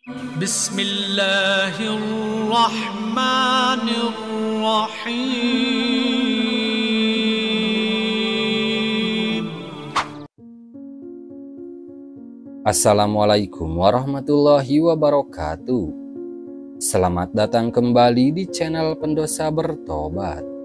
Bismillahirrahmanirrahim. Assalamualaikum warahmatullahi wabarakatuh. Selamat datang kembali di channel Pendosa Bertobat.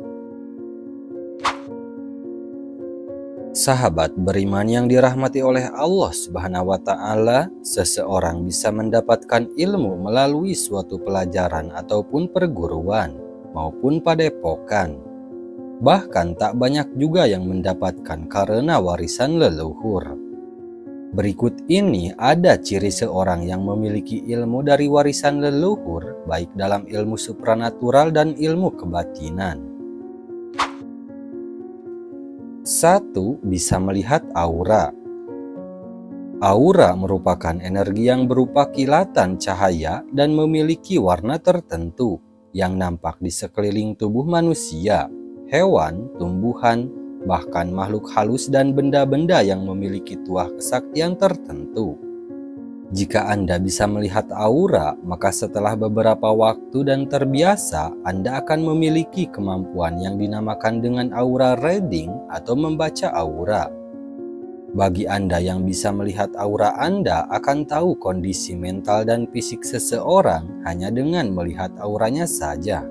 Sahabat beriman yang dirahmati oleh Allah Subhanahu wa Ta'ala, seseorang bisa mendapatkan ilmu melalui suatu pelajaran ataupun perguruan maupun padepokan. Bahkan tak banyak juga yang mendapatkan karena warisan leluhur. Berikut ini ada ciri seorang yang memiliki ilmu dari warisan leluhur, baik dalam ilmu supranatural dan ilmu kebatinan. 1. Bisa melihat aura. Aura merupakan energi yang berupa kilatan cahaya dan memiliki warna tertentu yang nampak di sekeliling tubuh manusia, hewan, tumbuhan, bahkan makhluk halus dan benda-benda yang memiliki tuah kesaktian tertentu. Jika Anda bisa melihat aura, maka setelah beberapa waktu dan terbiasa, Anda akan memiliki kemampuan yang dinamakan dengan aura reading atau membaca aura. Bagi Anda yang bisa melihat aura, Anda akan tahu kondisi mental dan fisik seseorang hanya dengan melihat auranya saja.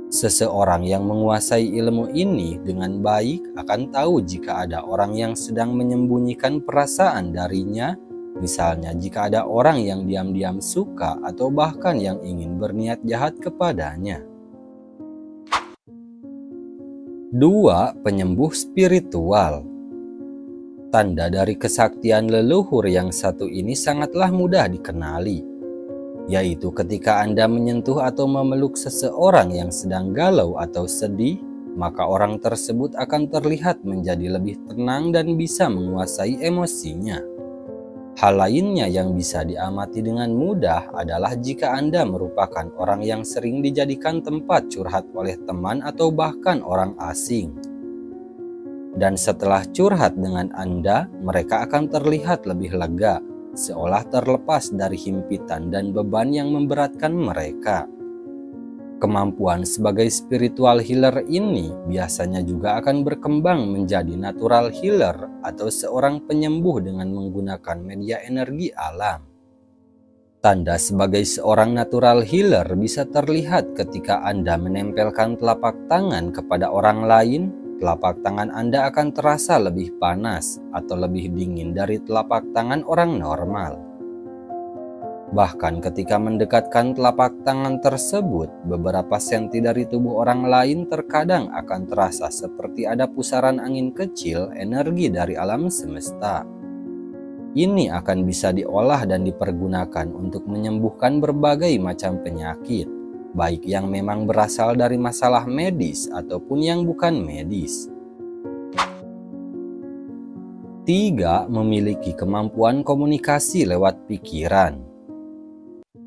Seseorang yang menguasai ilmu ini dengan baik akan tahu jika ada orang yang sedang menyembunyikan perasaan darinya. Misalnya jika ada orang yang diam-diam suka atau bahkan yang ingin berniat jahat kepadanya. 2. Penyembuh spiritual. Tanda dari kesaktian leluhur yang satu ini sangatlah mudah dikenali, yaitu ketika Anda menyentuh atau memeluk seseorang yang sedang galau atau sedih, maka orang tersebut akan terlihat menjadi lebih tenang dan bisa menguasai emosinya. Hal lainnya yang bisa diamati dengan mudah adalah jika Anda merupakan orang yang sering dijadikan tempat curhat oleh teman atau bahkan orang asing. Dan setelah curhat dengan Anda, mereka akan terlihat lebih lega, seolah terlepas dari himpitan dan beban yang memberatkan mereka. Kemampuan sebagai spiritual healer ini biasanya juga akan berkembang menjadi natural healer atau seorang penyembuh dengan menggunakan media energi alam. Tanda sebagai seorang natural healer bisa terlihat ketika Anda menempelkan telapak tangan kepada orang lain. Telapak tangan Anda akan terasa lebih panas atau lebih dingin dari telapak tangan orang normal. Bahkan ketika mendekatkan telapak tangan tersebut, beberapa senti dari tubuh orang lain terkadang akan terasa seperti ada pusaran angin kecil energi dari alam semesta. Ini akan bisa diolah dan dipergunakan untuk menyembuhkan berbagai macam penyakit, baik yang memang berasal dari masalah medis ataupun yang bukan medis. 3. Memiliki kemampuan komunikasi lewat pikiran.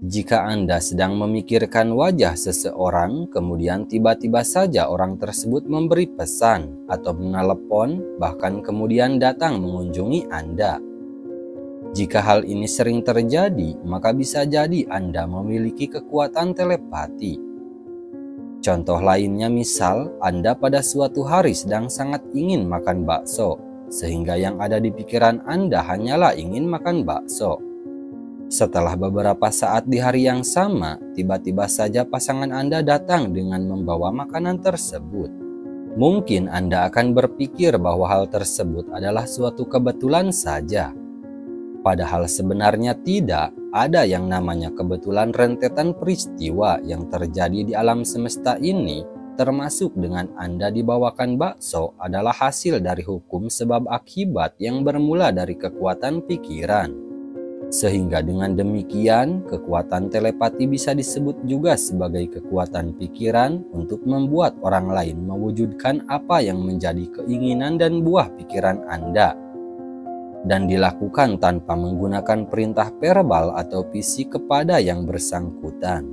Jika Anda sedang memikirkan wajah seseorang, kemudian tiba-tiba saja orang tersebut memberi pesan atau menelepon, bahkan kemudian datang mengunjungi Anda. Jika hal ini sering terjadi, maka bisa jadi Anda memiliki kekuatan telepati. Contoh lainnya misal, Anda pada suatu hari sedang sangat ingin makan bakso, sehingga yang ada di pikiran Anda hanyalah ingin makan bakso. Setelah beberapa saat di hari yang sama, tiba-tiba saja pasangan Anda datang dengan membawa makanan tersebut. Mungkin Anda akan berpikir bahwa hal tersebut adalah suatu kebetulan saja. Padahal sebenarnya tidak, ada yang namanya kebetulan rentetan peristiwa yang terjadi di alam semesta ini, termasuk dengan Anda dibawakan bakso adalah hasil dari hukum sebab akibat yang bermula dari kekuatan pikiran. Sehingga dengan demikian, kekuatan telepati bisa disebut juga sebagai kekuatan pikiran untuk membuat orang lain mewujudkan apa yang menjadi keinginan dan buah pikiran Anda. Dan dilakukan tanpa menggunakan perintah verbal atau fisik kepada yang bersangkutan.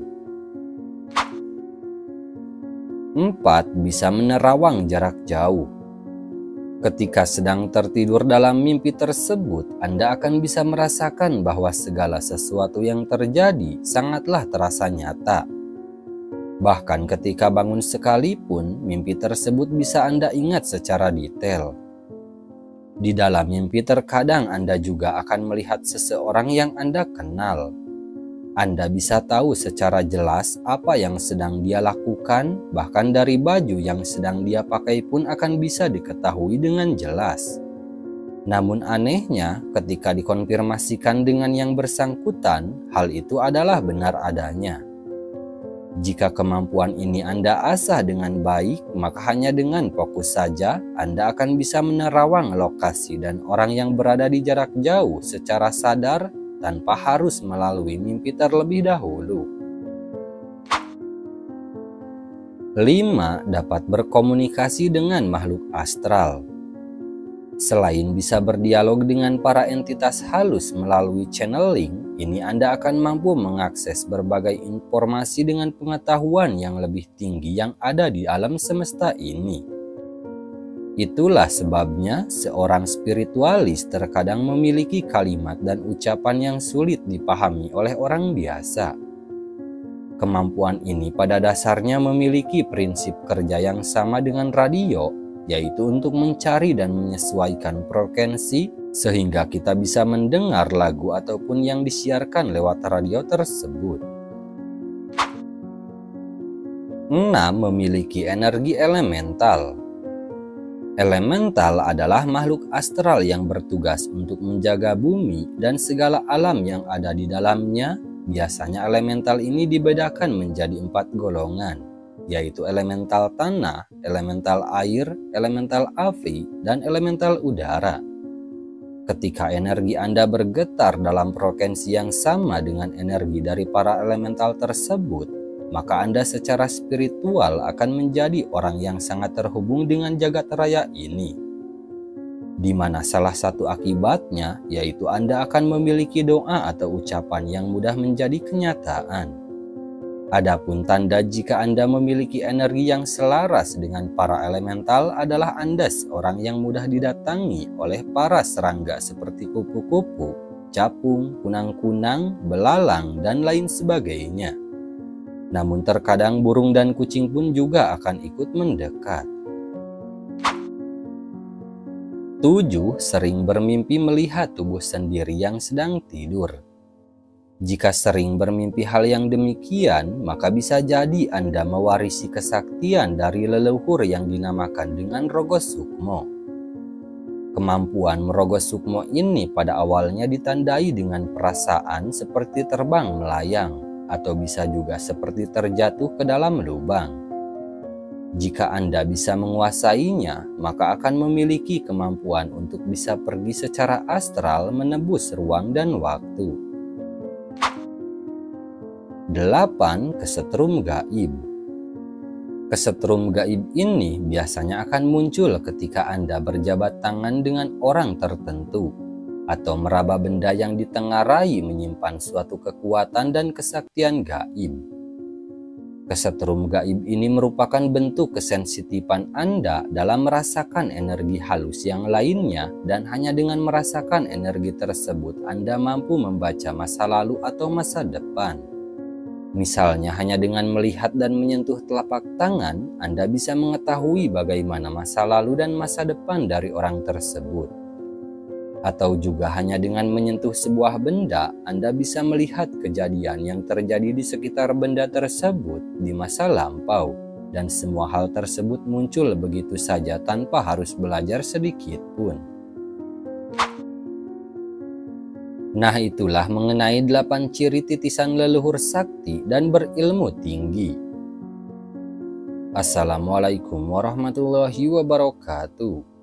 4. Bisa menerawang jarak jauh. Ketika sedang tertidur dalam mimpi tersebut, Anda akan bisa merasakan bahwa segala sesuatu yang terjadi sangatlah terasa nyata. Bahkan ketika bangun sekalipun, mimpi tersebut bisa Anda ingat secara detail. Di dalam mimpi terkadang Anda juga akan melihat seseorang yang Anda kenal. Anda bisa tahu secara jelas apa yang sedang dia lakukan, bahkan dari baju yang sedang dia pakai pun akan bisa diketahui dengan jelas. Namun anehnya, ketika dikonfirmasikan dengan yang bersangkutan, hal itu adalah benar adanya. Jika kemampuan ini Anda asah dengan baik, maka hanya dengan fokus saja Anda akan bisa menerawang lokasi dan orang yang berada di jarak jauh secara sadar tanpa harus melalui mimpi terlebih dahulu. 5. Dapat berkomunikasi dengan makhluk astral. Selain bisa berdialog dengan para entitas halus melalui channeling, ini Anda akan mampu mengakses berbagai informasi dengan pengetahuan yang lebih tinggi yang ada di alam semesta ini. Itulah sebabnya seorang spiritualis terkadang memiliki kalimat dan ucapan yang sulit dipahami oleh orang biasa. Kemampuan ini pada dasarnya memiliki prinsip kerja yang sama dengan radio, yaitu untuk mencari dan menyesuaikan frekuensi sehingga kita bisa mendengar lagu ataupun yang disiarkan lewat radio tersebut. 6. Memiliki energi elemental. Elemental adalah makhluk astral yang bertugas untuk menjaga bumi dan segala alam yang ada di dalamnya. Biasanya elemental ini dibedakan menjadi 4 golongan, yaitu elemental tanah, elemental air, elemental api, dan elemental udara. Ketika energi Anda bergetar dalam frekuensi yang sama dengan energi dari para elemental tersebut, maka Anda secara spiritual akan menjadi orang yang sangat terhubung dengan jagat raya ini. Di mana salah satu akibatnya yaitu Anda akan memiliki doa atau ucapan yang mudah menjadi kenyataan. Adapun tanda jika Anda memiliki energi yang selaras dengan para elemental adalah Anda seorang yang mudah didatangi oleh para serangga seperti kupu-kupu, capung, kunang-kunang, belalang, dan lain sebagainya. Namun terkadang burung dan kucing pun juga akan ikut mendekat. 7. Sering bermimpi melihat tubuh sendiri yang sedang tidur. Jika sering bermimpi hal yang demikian, maka bisa jadi Anda mewarisi kesaktian dari leluhur yang dinamakan dengan Rogo Sukmo. Kemampuan Merogo Sukmo ini pada awalnya ditandai dengan perasaan seperti terbang melayang, atau bisa juga seperti terjatuh ke dalam lubang. Jika Anda bisa menguasainya, maka akan memiliki kemampuan untuk bisa pergi secara astral menembus ruang dan waktu. 8. Kesetrum gaib. Kesetrum gaib ini biasanya akan muncul ketika Anda berjabat tangan dengan orang tertentu, atau meraba benda yang ditengarai menyimpan suatu kekuatan dan kesaktian gaib. Kesetrum gaib ini merupakan bentuk kesensitifan Anda dalam merasakan energi halus yang lainnya, dan hanya dengan merasakan energi tersebut Anda mampu membaca masa lalu atau masa depan. Misalnya hanya dengan melihat dan menyentuh telapak tangan, Anda bisa mengetahui bagaimana masa lalu dan masa depan dari orang tersebut. Atau juga hanya dengan menyentuh sebuah benda, Anda bisa melihat kejadian yang terjadi di sekitar benda tersebut di masa lampau, dan semua hal tersebut muncul begitu saja tanpa harus belajar sedikit pun. Nah, itulah mengenai 8 ciri titisan leluhur sakti dan berilmu tinggi. Assalamualaikum warahmatullahi wabarakatuh.